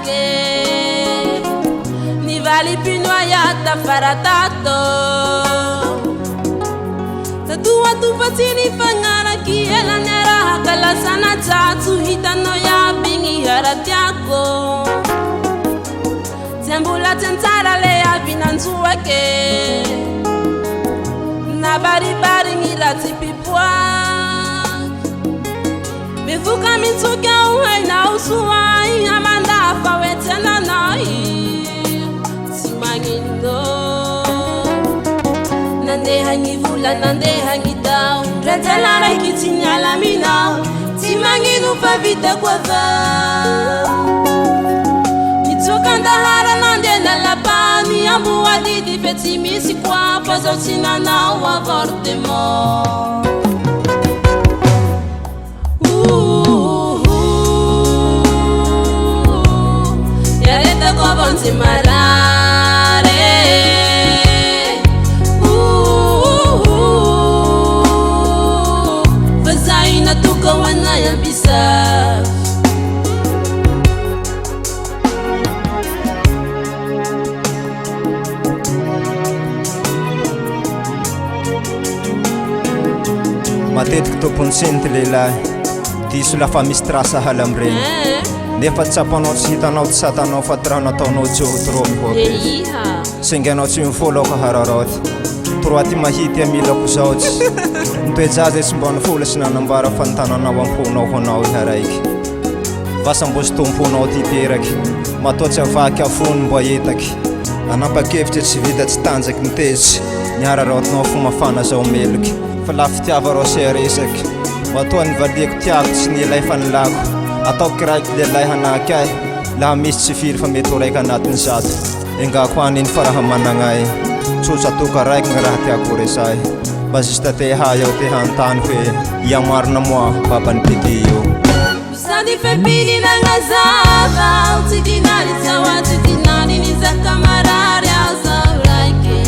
ke ni vali pinwa ya ta faratato ta tua tu patini fangara ki ela nera kala sana tatu hitano ya bingi haratiako Tembula tentara le avinanzua ke na bari bari ngirati pipwa Bivuka mitsuka uwe na usuwai amanda fawetena nai Simangino Nande hangi vula nande hangi dao Retela na ikitinyala minao Simangino fa vite kwa va Nitokandahara nande na lapani Ambu wadidi feti misi kwa Pazo tina na wavortemo Yareta kwa bonzi marare Fazaina tuka wana ya bisa Matetiky tompony senty lehilahy diso lafa misy trasa hala amregny nefa tsapanao tsy hitanao tsy satanao fa ty raha nataonao jotro mihoaky sengy anao tsy mifolaoko hararoty troa ty mahity amilako zaotsy nitoejazy tsy mba nifola sy nanambara fa nitananao amponao honao iharaiky vasambozy tomponao ty teraky matoatsy avaky afony mbo etaky anapakevitsy tsy vita tsy tanjaky nitezitsy niararotinao fomafana zao meloky fa la fitiava rao se resaky matoa nivaliako tiako tsy nilay fanilako ataoko kiraiky lelay hanaky ahy laha misy tsy firy fa mety ho raiky anatin'ny zato engako aniny fa raha managnay tsotsa toka raiky gny raha tiako resahy mba zista te hay aho te hantany hoe iamarina moa babany pedi io Usadi fepili na ngazava Utidinani sawa utidinani nizaka marari azaurake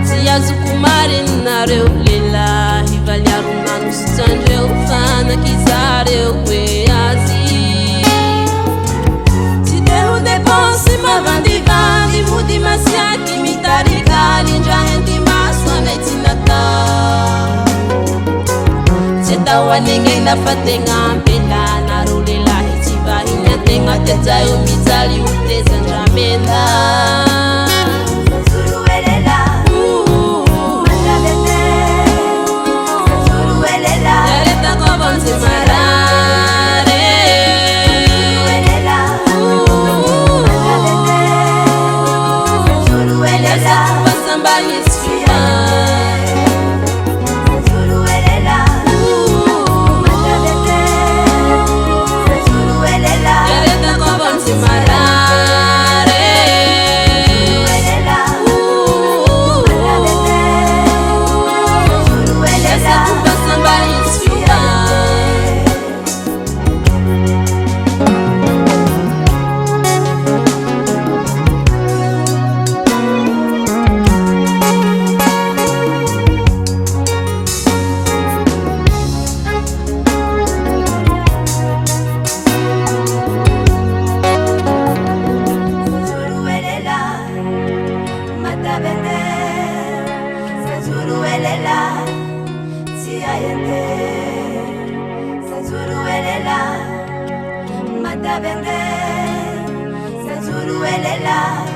Tiazukumari nareu lillahi Valharuna nustanjeu fana kizareu kweazi Tidehu deponsi mavandi Mudi masiaki mitarikali Njahenti maswa na itinata Setawa nenge na fatenga mpela Narulela hitiba hinyatenga Tetayo mitali uteza njamenda Mata vender, Sazuru elela